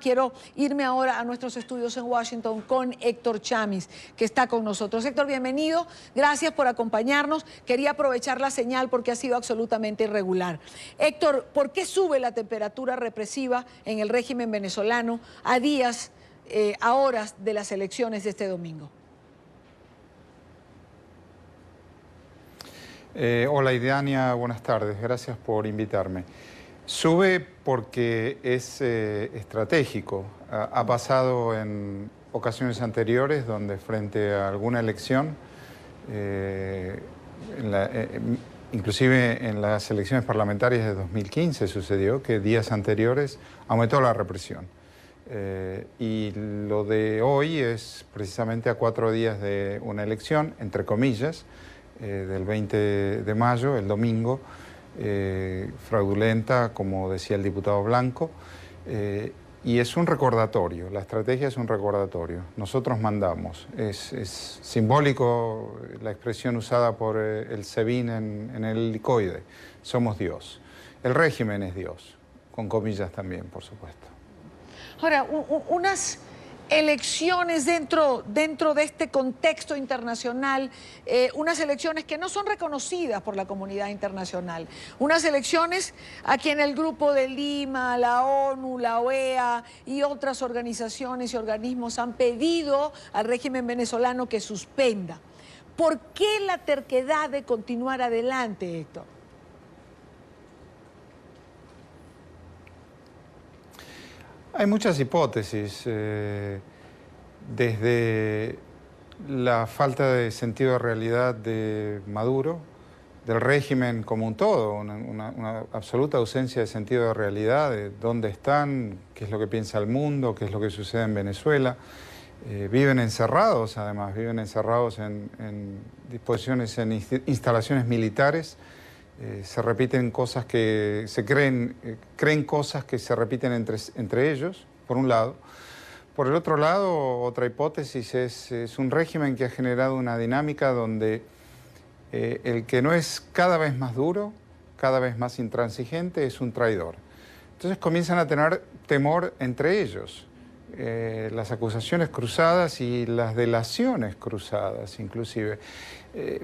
quiero irme ahora a nuestros estudios en Washington con Héctor Chamis, que está con nosotros. Héctor, bienvenido. Gracias por acompañarnos. Quería aprovechar la señal porque ha sido absolutamente irregular. Héctor, ¿por qué sube la temperatura represiva en el régimen venezolano a días, a horas de las elecciones de este domingo? Hola Idiania, buenas tardes, gracias por invitarme. Sube porque es estratégico. Ha pasado en ocasiones anteriores donde frente a alguna elección, inclusive en las elecciones parlamentarias de 2015 sucedió que días anteriores aumentó la represión. Y lo de hoy es precisamente a 4 días de una elección, entre comillas, del 20 de mayo, el domingo, fraudulenta, como decía el diputado Blanco, y es un recordatorio, la estrategia es un recordatorio. Nosotros mandamos, es simbólico la expresión usada por el SEBIN en el helicoide, somos Dios. El régimen es Dios, con comillas también, por supuesto. Ahora, unas elecciones dentro de este contexto internacional, unas elecciones que no son reconocidas por la comunidad internacional, unas elecciones a quien el Grupo de Lima, la ONU, la OEA y otras organizaciones y organismos han pedido al régimen venezolano que suspenda. ¿Por qué la terquedad de continuar adelante, Héctor? Hay muchas hipótesis, desde la falta de sentido de realidad de Maduro, del régimen como un todo, una absoluta ausencia de sentido de realidad, de dónde están, qué es lo que piensa el mundo, qué es lo que sucede en Venezuela. Viven encerrados, además, viven encerrados en disposiciones, en instalaciones militares. Se repiten cosas que se creen cosas que se repiten entre ellos, por un lado. Por el otro lado, otra hipótesis es un régimen que ha generado una dinámica donde el que no es cada vez más duro, cada vez más intransigente, es un traidor. Entonces comienzan a tener temor entre ellos. Las acusaciones cruzadas y las delaciones cruzadas, inclusive.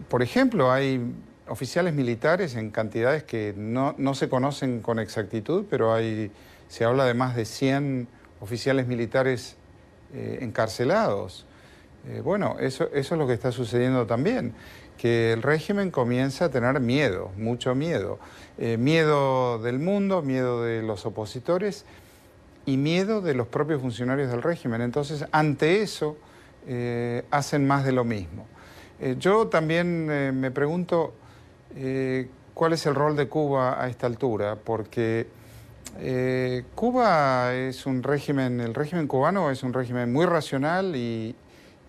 Por ejemplo, hay oficiales militares en cantidades que no se conocen con exactitud, pero se habla de más de 100 oficiales militares encarcelados. Bueno, eso es lo que está sucediendo también, que el régimen comienza a tener miedo, mucho miedo. Miedo del mundo, miedo de los opositores y miedo de los propios funcionarios del régimen. Entonces, ante eso, hacen más de lo mismo. Yo también me pregunto cuál es el rol de Cuba a esta altura, porque Cuba es un régimen, el régimen cubano es un régimen muy racional y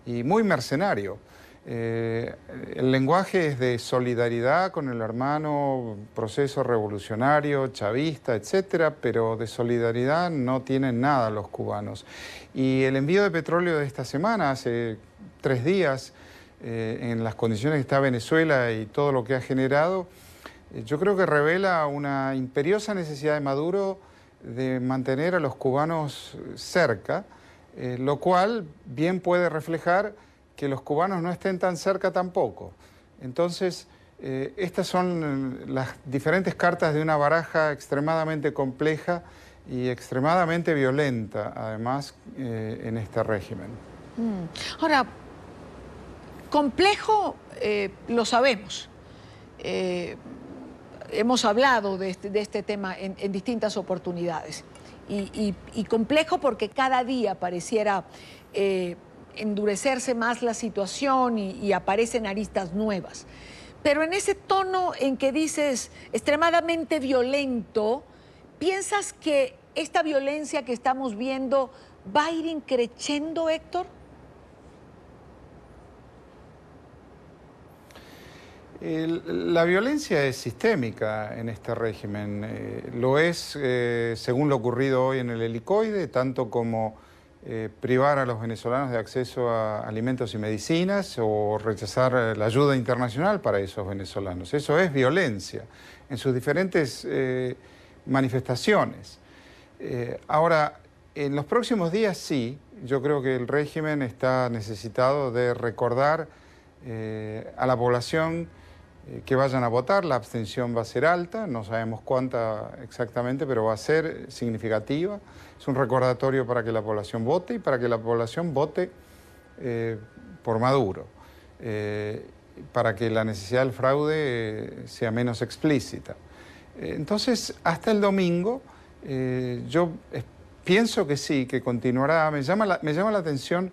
muy mercenario. El lenguaje es de solidaridad con el hermano, proceso revolucionario, chavista, etcétera, pero de solidaridad no tienen nada los cubanos. Y el envío de petróleo de esta semana, hace 3 días, en las condiciones que está Venezuela y todo lo que ha generado, yo creo que revela una imperiosa necesidad de Maduro de mantener a los cubanos cerca, lo cual bien puede reflejar que los cubanos no estén tan cerca tampoco. Entonces, estas son las diferentes cartas de una baraja extremadamente compleja y extremadamente violenta, además, en este régimen. Ahora, complejo, lo sabemos. Hemos hablado de este tema en distintas oportunidades. Y complejo porque cada día pareciera endurecerse más la situación y aparecen aristas nuevas. Pero en ese tono en que dices extremadamente violento, ¿piensas que esta violencia que estamos viendo va a ir increciendo, Héctor? La violencia es sistémica en este régimen. Lo es, según lo ocurrido hoy en el helicoide, tanto como privar a los venezolanos de acceso a alimentos y medicinas o rechazar la ayuda internacional para esos venezolanos. Eso es violencia en sus diferentes manifestaciones. Ahora, En los próximos días sí, yo creo que el régimen está necesitado de recordar a la población que vayan a votar. La abstención va a ser alta, no sabemos cuánta exactamente, pero va a ser significativa. Es un recordatorio para que la población vote y para que la población vote por Maduro, para que la necesidad del fraude sea menos explícita. Entonces, hasta el domingo, yo pienso que sí, que continuará. Me llama la atención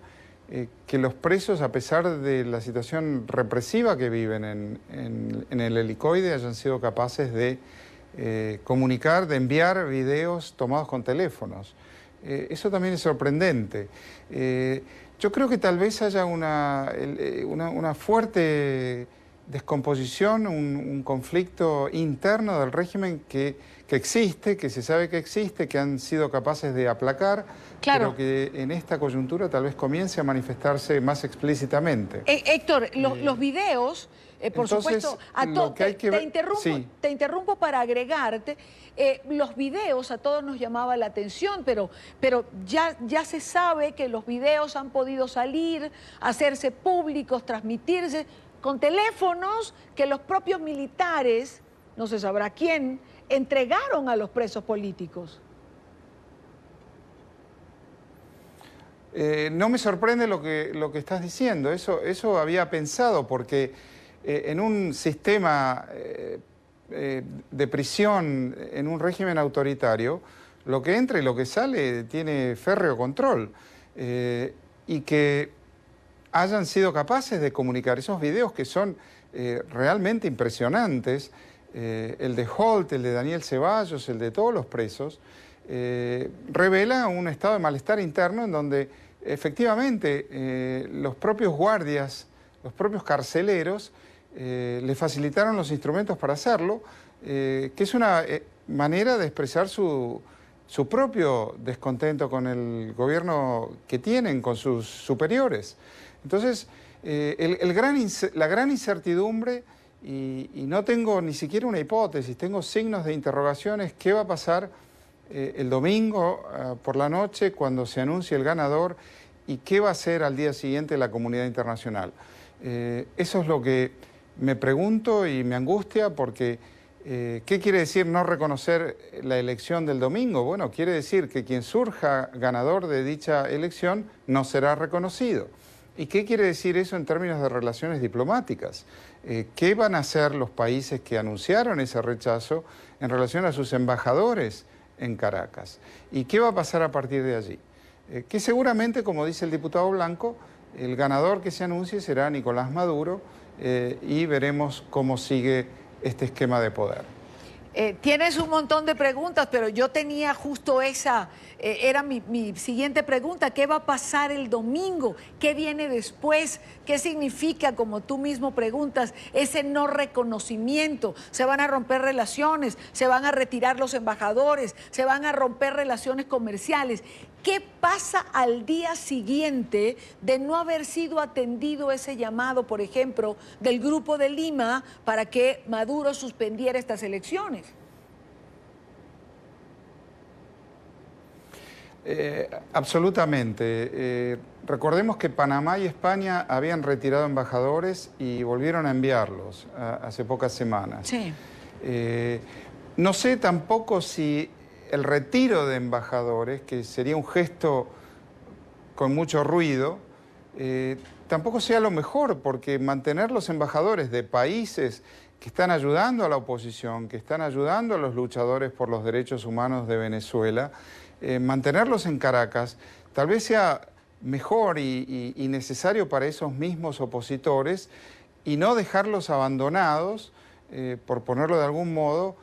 que los presos, a pesar de la situación represiva que viven en el helicoide, hayan sido capaces de comunicar, de enviar videos tomados con teléfonos. Eso también es sorprendente. Yo creo que tal vez haya una fuerte descomposición, un conflicto interno del régimen que existe, que se sabe que existe, que han sido capaces de aplacar, claro, pero que en esta coyuntura tal vez comience a manifestarse más explícitamente. Héctor, los videos, por entonces, supuesto, sí. te interrumpo para agregarte, los videos a todos nos llamaba la atención, pero ya se sabe que los videos han podido salir, hacerse públicos, transmitirse con teléfonos que los propios militares, no se sabrá quién, entregaron a los presos políticos. No me sorprende lo que estás diciendo, eso había pensado, porque en un sistema de prisión, en un régimen autoritario, lo que entra y lo que sale tiene férreo control, y que hayan sido capaces de comunicar esos videos que son realmente impresionantes, el de Holt, el de Daniel Ceballos, el de todos los presos, revela un estado de malestar interno en donde efectivamente los propios guardias, los propios carceleros, le facilitaron los instrumentos para hacerlo, que es una manera de expresar su propio descontento con el gobierno que tienen, con sus superiores. Entonces, la gran incertidumbre, y no tengo ni siquiera una hipótesis, tengo signos de interrogación, es qué va a pasar el domingo por la noche cuando se anuncie el ganador y qué va a hacer al día siguiente la comunidad internacional. Eso es lo que me pregunto y me angustia, porque ¿qué quiere decir no reconocer la elección del domingo? Bueno, quiere decir que quien surja ganador de dicha elección no será reconocido. ¿Y qué quiere decir eso en términos de relaciones diplomáticas? ¿Qué van a hacer los países que anunciaron ese rechazo en relación a sus embajadores en Caracas? ¿Y qué va a pasar a partir de allí? Que seguramente, como dice el diputado Blanco, el ganador que se anuncie será Nicolás Maduro, y veremos cómo sigue este esquema de poder. Tienes un montón de preguntas, pero yo tenía justo esa, era mi siguiente pregunta. ¿Qué va a pasar el domingo? ¿Qué viene después? ¿Qué significa, como tú mismo preguntas, ese no reconocimiento? ¿Se van a romper relaciones? ¿Se van a retirar los embajadores? ¿Se van a romper relaciones comerciales? ¿Qué pasa al día siguiente de no haber sido atendido ese llamado, por ejemplo, del Grupo de Lima para que Maduro suspendiera estas elecciones? Absolutamente. Recordemos que Panamá y España habían retirado embajadores y volvieron a enviarlos hace pocas semanas. Sí. No sé tampoco si el retiro de embajadores, que sería un gesto con mucho ruido, tampoco sea lo mejor, porque mantener los embajadores de países que están ayudando a la oposición, que están ayudando a los luchadores por los derechos humanos de Venezuela, mantenerlos en Caracas tal vez sea mejor y necesario para esos mismos opositores, y no dejarlos abandonados, por ponerlo de algún modo,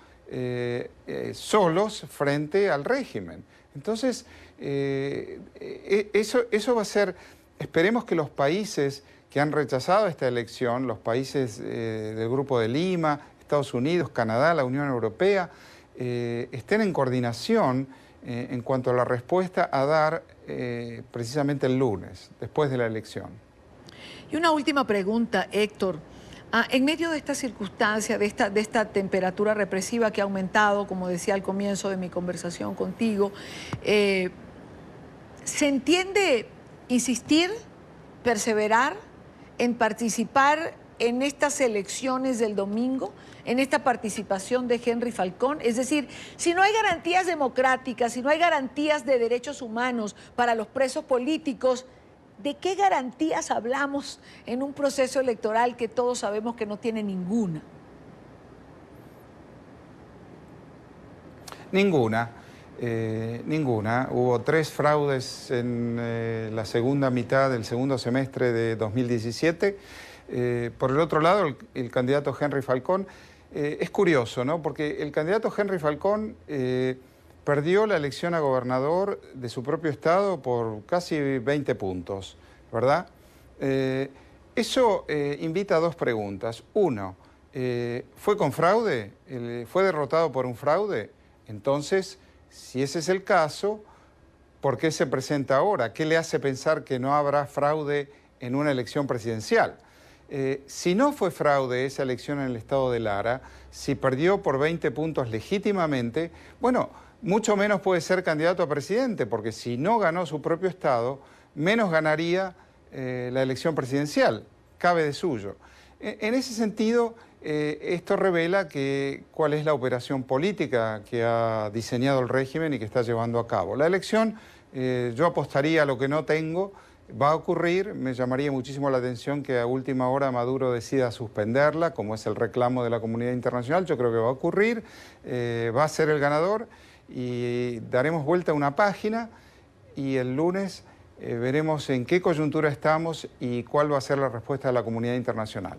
solos frente al régimen. Entonces, eso va a ser, esperemos que los países que han rechazado esta elección, los países del Grupo de Lima, Estados Unidos, Canadá, la Unión Europea, estén en coordinación en cuanto a la respuesta a dar precisamente el lunes, después de la elección. Y una última pregunta, Héctor. En medio de esta circunstancia, de esta temperatura represiva que ha aumentado, como decía al comienzo de mi conversación contigo, ¿Se entiende insistir, perseverar en participar en estas elecciones del domingo, en esta participación de Henry Falcón? Es decir, si no hay garantías democráticas, si no hay garantías de derechos humanos para los presos políticos, ¿de qué garantías hablamos en un proceso electoral que todos sabemos que no tiene ninguna? Ninguna. Ninguna. Hubo 3 fraudes en la segunda mitad del segundo semestre de 2017. Por el otro lado, el candidato Henry Falcón, es curioso, ¿no? Porque el candidato Henry Falcón perdió la elección a gobernador de su propio estado por casi 20 puntos, ¿verdad? Eso invita a 2 preguntas. Uno, ¿fue con fraude? ¿Fue derrotado por un fraude? Entonces, si ese es el caso, ¿por qué se presenta ahora? ¿Qué le hace pensar que no habrá fraude en una elección presidencial? Si no fue fraude esa elección en el estado de Lara, si perdió por 20 puntos legítimamente, bueno, mucho menos puede ser candidato a presidente, porque si no ganó su propio estado, menos ganaría la elección presidencial, cabe de suyo. En ese sentido, esto revela cuál es la operación política que ha diseñado el régimen y que está llevando a cabo. La elección, yo apostaría a lo que no tengo, va a ocurrir. Me llamaría muchísimo la atención que a última hora Maduro decida suspenderla, como es el reclamo de la comunidad internacional. Yo creo que va a ocurrir, va a ser el ganador y daremos vuelta a una página y el lunes veremos en qué coyuntura estamos y cuál va a ser la respuesta de la comunidad internacional.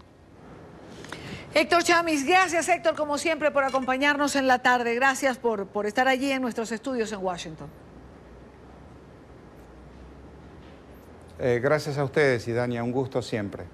Héctor Chamiz, gracias Héctor, como siempre, por acompañarnos en la tarde. Gracias por estar allí en nuestros estudios en Washington. Gracias a ustedes y Dania, un gusto siempre.